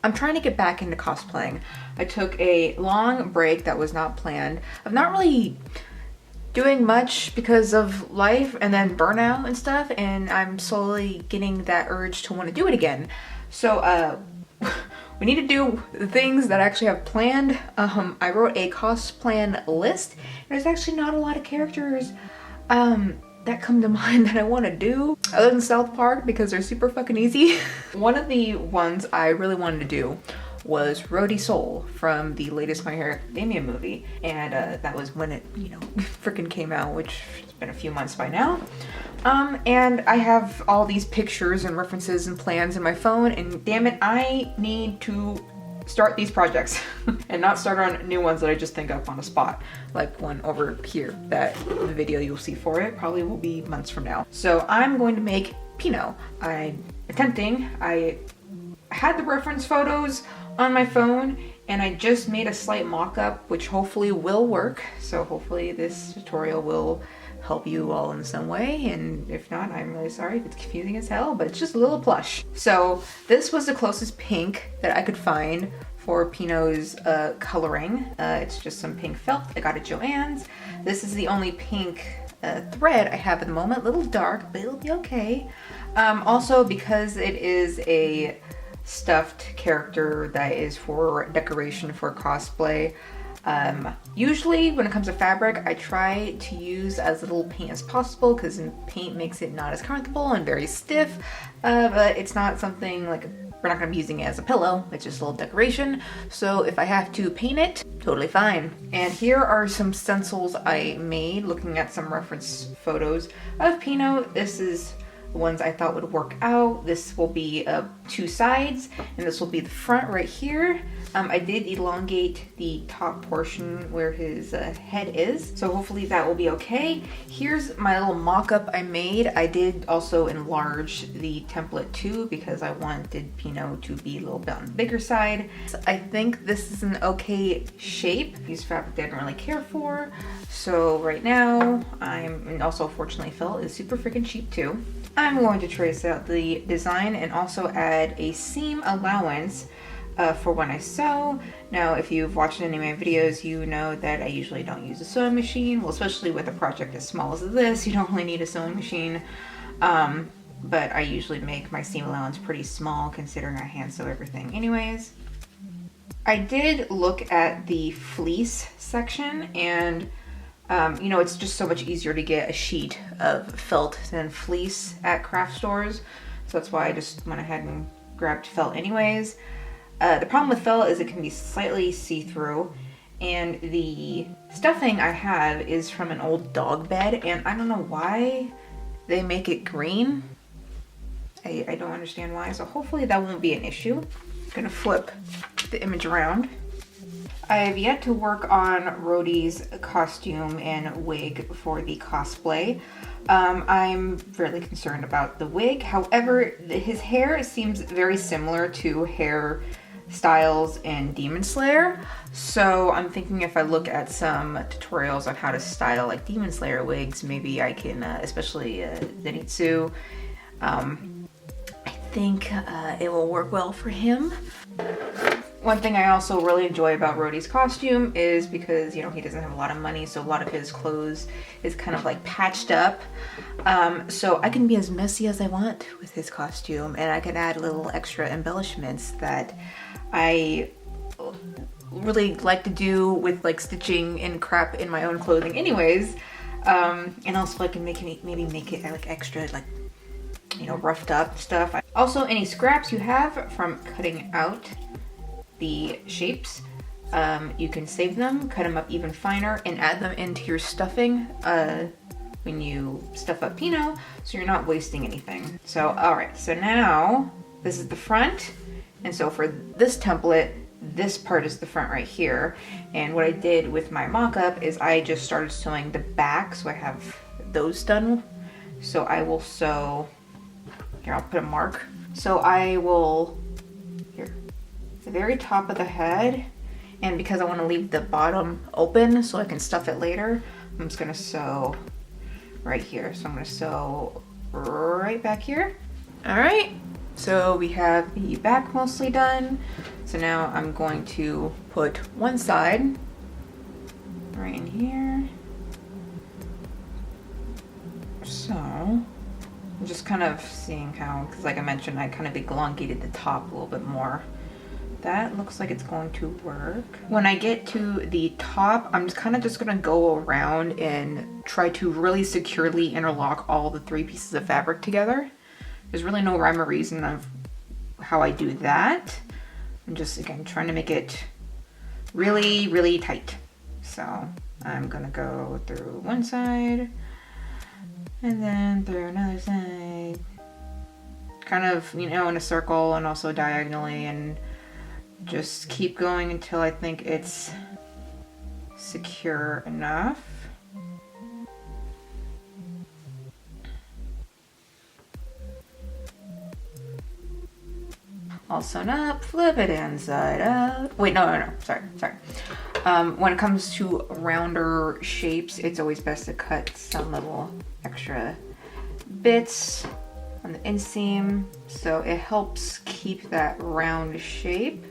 I'm trying to get back into cosplaying. I took a long break that was not planned. I'm not really doing much because of life and then burnout and stuff, and I'm slowly getting that urge to want to do it again. So we need to do the things that I actually have planned. I wrote a cosplay list, and there's actually not a lot of characters that come to mind that I want to do, other than South Park, because they're super fucking easy. One of the ones I really wanted to do was Rhodey Soul from the latest My Hero Academia movie, and that was when it, you know, freaking came out, which has been a few months by now. And I have all these pictures and references and plans in my phone, and damn it, I need to start these projects and not start on new ones that I just think up on the spot, like one over here that the video you'll see for it probably will be months from now. So I'm going to make Pino. I had the reference photos on my phone, and I just made a slight mock-up which hopefully will work. So hopefully this tutorial will help you all in some way, and if not, I'm really sorry if it's confusing as hell, but it's just a little plush. So this was the closest pink that I could find for Pino's coloring. It's just some pink felt I got at Joann's. This is the only pink thread I have at the moment. A little dark, but it'll be okay. Also, because it is a stuffed character that is for decoration for cosplay, usually when it comes to fabric, I try to use as little paint as possible, because paint makes it not as comfortable and very stiff, but it's not something like, we're not going to be using it as a pillow, it's just a little decoration. So if I have to paint it, totally fine. And here are some stencils I made looking at some reference photos of Pino. This is the ones I thought would work out. This will be two sides, and this will be the front right here. I did elongate the top portion where his head is, so hopefully that will be okay. Here's my little mock-up I made. I did also enlarge the template too, because I wanted Pino to be a little bit on the bigger side. So I think this is an okay shape. These fabric I didn't really care for, so right now and also fortunately felt is super freaking cheap too. I'm going to trace out the design and also add a seam allowance for when I sew. Now, if you've watched any of my videos, you know that I usually don't use a sewing machine. Well, especially with a project as small as this, you don't really need a sewing machine. But I usually make my seam allowance pretty small, considering I hand sew everything anyways. I did look at the fleece section, and you know, it's just so much easier to get a sheet of felt than fleece at craft stores. So that's why I just went ahead and grabbed felt anyways. The problem with felt is it can be slightly see-through, and the stuffing I have is from an old dog bed, and I don't know why they make it green. I don't understand why, so hopefully that won't be an issue. I'm gonna flip the image around. I have yet to work on Rhodey's costume and wig for the cosplay. I'm really concerned about the wig. However, his hair seems very similar to hair styles in Demon Slayer. So I'm thinking if I look at some tutorials on how to style like Demon Slayer wigs, maybe I can, especially Zenitsu, I think it will work well for him. One thing I also really enjoy about Rhodey's costume is because, you know, he doesn't have a lot of money, so a lot of his clothes is kind of like patched up. So I can be as messy as I want with his costume, and I can add little extra embellishments that I really like to do with like stitching and crap in my own clothing anyways. And also I can maybe make it like extra, like, you know, roughed up stuff. Also, any scraps you have from cutting out the shapes, you can save them, cut them up even finer, and add them into your stuffing when you stuff up Pino, so you're not wasting anything. So, alright, so now this is the front, and so for this template, this part is the front right here, and what I did with my mock-up is I just started sewing the back, so I have those done. So I will sew, here I'll put a mark, so I will, here, the very top of the head, and because I want to leave the bottom open so I can stuff it later, I'm just going to sew right here. So I'm going to sew right back here. All right, So we have the back mostly done. So now I'm going to put one side right in here. So I'm just kind of seeing how, because like I mentioned, I kind of elongated the top a little bit more. That looks like it's going to work. When I get to the top, I'm just kind of just gonna go around and try to really securely interlock all the 3 pieces of fabric together. There's really no rhyme or reason of how I do that. I'm just, again, trying to make it really, really tight. So I'm gonna go through one side and then through another side. Kind of, you know, in a circle and also diagonally, and just keep going until I think it's secure enough. All sewn up, flip it inside out. Wait, no, sorry. When it comes to rounder shapes, it's always best to cut some little extra bits on the inseam, so it helps keep that round shape.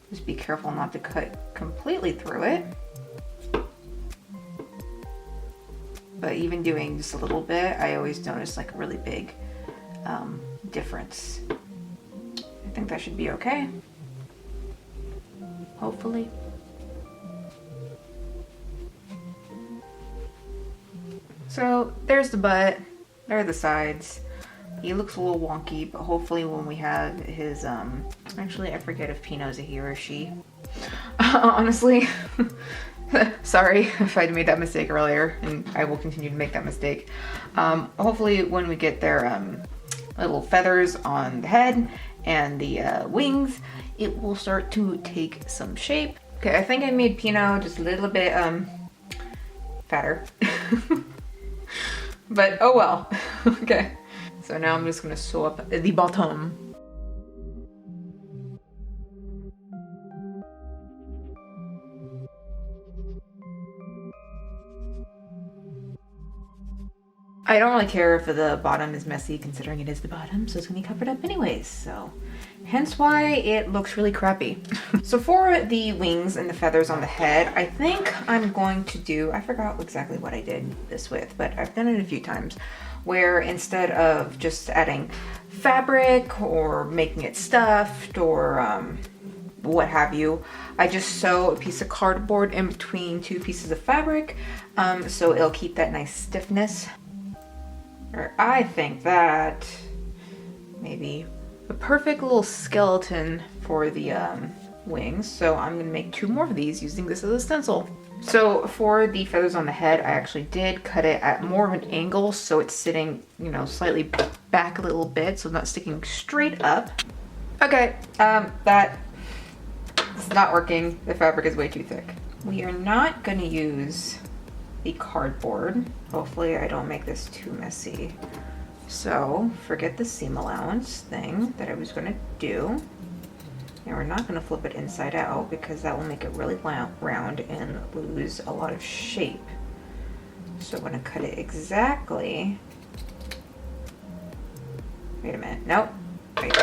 Just be careful not to cut completely through it. But even doing just a little bit, I always notice like a really big difference. I think that should be okay. Hopefully. So there's the butt, there are the sides. He looks a little wonky, but hopefully when we have his, actually I forget if Pino's a he or a she. Honestly, sorry if I made that mistake earlier, and I will continue to make that mistake. Hopefully when we get their little feathers on the head and the wings, it will start to take some shape. Okay, I think I made Pino just a little bit fatter. But oh well. Okay. So now I'm just gonna sew up the bottom. I don't really care if the bottom is messy, considering it is the bottom, so it's gonna be covered up anyways, so hence why it looks really crappy. So for the wings and the feathers on the head, I think I'm going to do, I forgot exactly what I did this with, but I've done it a few times, where instead of just adding fabric or making it stuffed or what have you, I just sew a piece of cardboard in between 2 pieces of fabric, so it'll keep that nice stiffness. Or I think that maybe a perfect little skeleton for the wings. So I'm gonna make 2 more of these using this as a stencil. So for the feathers on the head, I actually did cut it at more of an angle, so it's sitting, you know, slightly back a little bit, so not sticking straight up. Okay, that is not working. The fabric is way too thick. We are not gonna use the cardboard. Hopefully I don't make this too messy. So forget the seam allowance thing that I was gonna do. And we're not gonna flip it inside out because that will make it really round and lose a lot of shape. So I'm gonna cut it exactly. Wait a minute, nope, wait.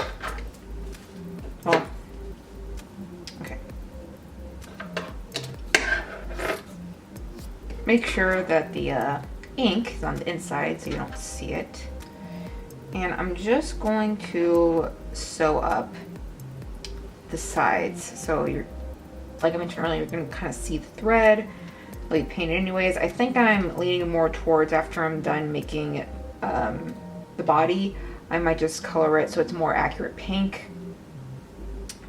Well, okay. Make sure that the ink is on the inside so you don't see it. And I'm just going to sew up the sides. So you're, like I mentioned earlier, you're gonna kind of see the thread, like paint it anyways. I think I'm leaning more towards, after I'm done making the body, I might just color it so it's more accurate pink.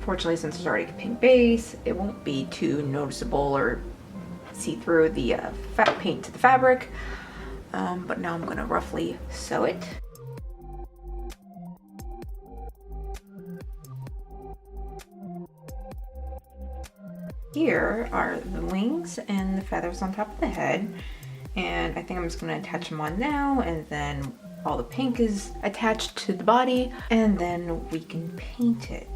Fortunately, since there's already a pink base, it won't be too noticeable or see through the fat paint to the fabric. But now I'm gonna roughly sew it. Here are the wings and the feathers on top of the head, and I think I'm just gonna attach them on now, and then all the pink is attached to the body, and then we can paint it.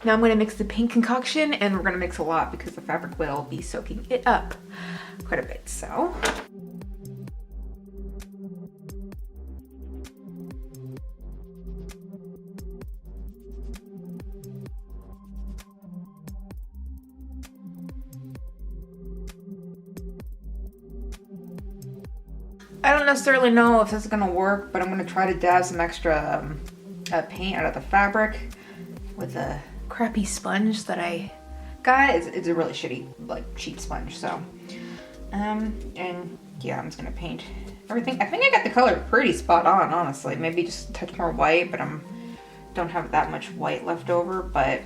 Now I'm gonna mix the paint concoction, and we're gonna mix a lot because the fabric will be soaking it up quite a bit, so. I don't necessarily know if this is gonna work, but I'm gonna try to dab some extra paint out of the fabric with a crappy sponge that I got. It's a really shitty, like, cheap sponge, so. And yeah, I'm just gonna paint everything. I think I got the color pretty spot on, honestly. Maybe just a touch more white, but don't have that much white left over, but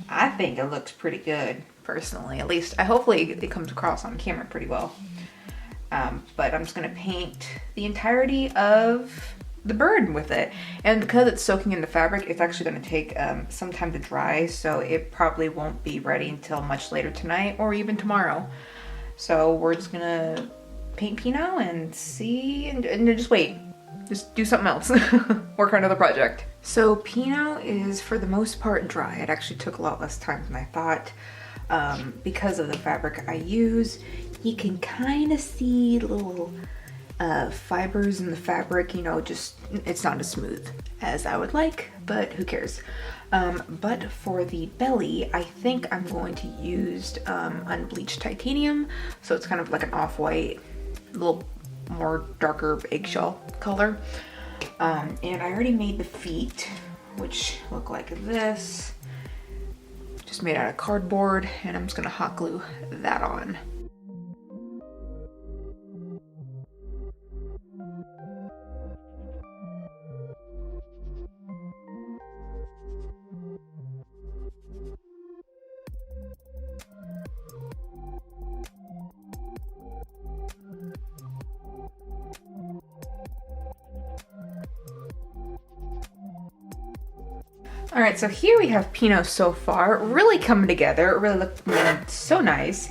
I think it looks pretty good, personally. At least, hopefully it comes across on camera pretty well. But I'm just gonna paint the entirety of the bird with it. And because it's soaking in the fabric, it's actually gonna take some time to dry, so it probably won't be ready until much later tonight or even tomorrow. So we're just gonna paint Pino and see, and just wait. Just do something else. Work on another project. So Pino is, for the most part, dry. It actually took a lot less time than I thought. Because of the fabric I use, you can kind of see little fibers in the fabric, you know, just, it's not as smooth as I would like, but who cares. But for the belly, I think I'm going to use unbleached titanium, so it's kind of like an off-white, a little more darker eggshell color. And I already made the feet, which look like this. Just made out of cardboard, and I'm just gonna hot glue that on. All right, so here we have Pino so far, really coming together. It really looked so nice.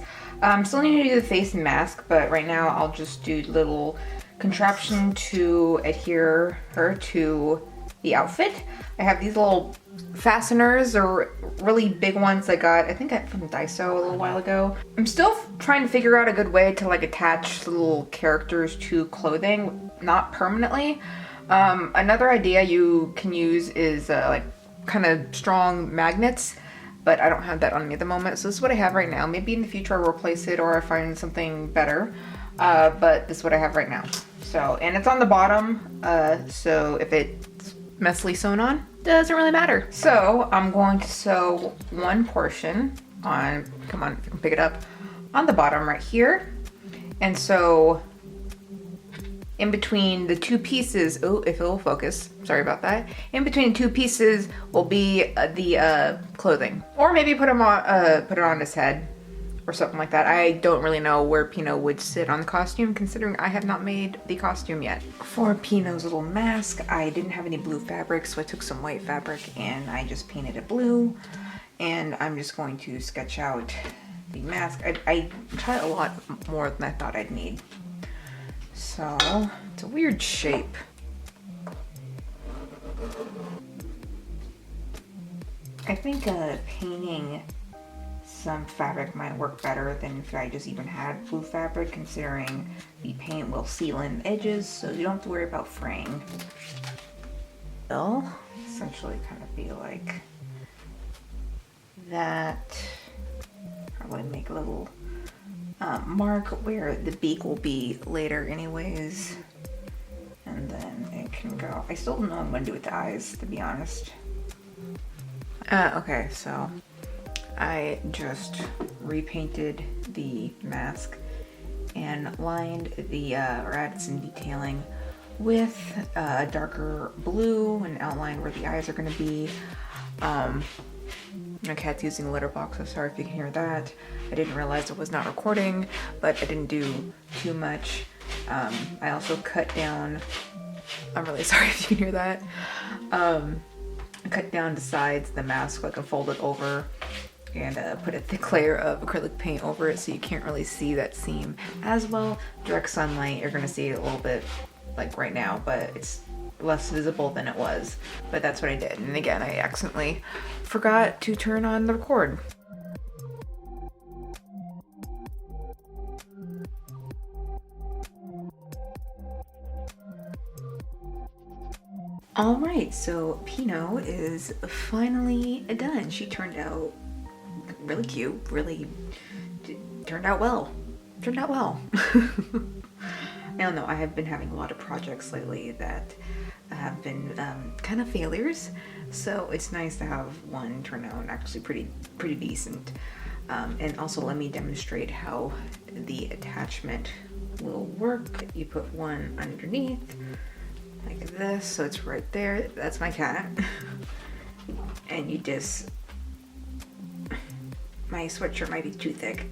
Still need to do the face and mask, but right now I'll just do little contraption to adhere her to the outfit. I have these little fasteners, or really big ones I got, I think from Daiso a little while ago. I'm still trying to figure out a good way to like attach little characters to clothing, not permanently. Another idea you can use is like kind of strong magnets, but I don't have that on me at the moment, so this is what I have right now. Maybe in the future I'll replace it or I find something better, but this is what I have right now. So, and it's on the bottom, so if it's messily sewn on, doesn't really matter. So I'm going to sew one portion on, come on, if you can pick it up, on the bottom right here. And so in between the two pieces, oh, if it will focus, sorry about that. In between two pieces will be the clothing, or maybe put it on his head or something like that. I don't really know where Pino would sit on the costume, considering I have not made the costume yet. For Pino's little mask, I didn't have any blue fabric, so I took some white fabric and I just painted it blue. And I'm just going to sketch out the mask. I tried a lot more than I thought I'd need. So, it's a weird shape. I think painting some fabric might work better than if I just even had blue fabric, considering the paint will seal in the edges, so you don't have to worry about fraying. It'll essentially kind of be like that. Probably make a little mark where the beak will be later anyways, and then it can go. I still don't know what I'm gonna do with the eyes, to be honest. Okay, so I just repainted the mask and lined the, or added some detailing with a darker blue and outlined where the eyes are gonna be. My cat's using a litter box, so sorry if you can hear that. I didn't realize it was not recording, but I didn't do too much. I also cut down, I'm really sorry if you can hear that. I cut down the sides of the mask, like I fold it over and put a thick layer of acrylic paint over it so you can't really see that seam as well. Direct sunlight, you're gonna see it a little bit like right now, but it's less visible than it was, but that's what I did. And again, I accidentally forgot to turn on the record. All right, so Pino is finally done. She turned out really cute, really turned out well. Turned out well. I don't know, I have been having a lot of projects lately that have been kind of failures, so it's nice to have one turn out actually pretty decent. And also let me demonstrate how the attachment will work. You put one underneath like this, so it's right there. That's my cat. And you just, my sweatshirt might be too thick.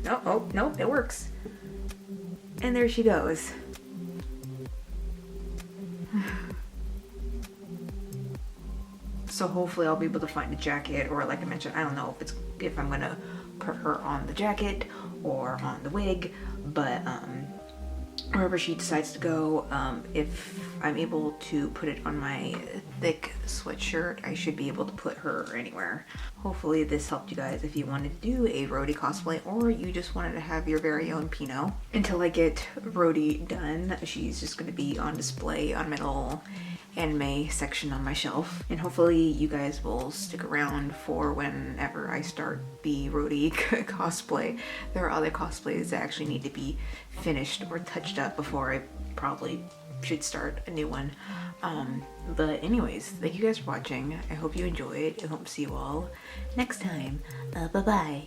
No, oh, no, it works. And there she goes. So hopefully I'll be able to find a jacket, or like I mentioned, I don't know if I'm gonna put her on the jacket or on the wig, but wherever she decides to go, if I'm able to put it on my thick sweatshirt, I should be able to put her anywhere. Hopefully this helped you guys if you wanted to do a roadie cosplay, or you just wanted to have your very own Pino. Until I get roadie done, she's just going to be on display on my little anime section on my shelf, and hopefully you guys will stick around for whenever I start the roadie cosplay. There are other cosplays that actually need to be finished or touched up before I probably should start a new one. But anyways, thank you guys for watching. I hope you enjoyed. I hope to see you all next time. Bye bye.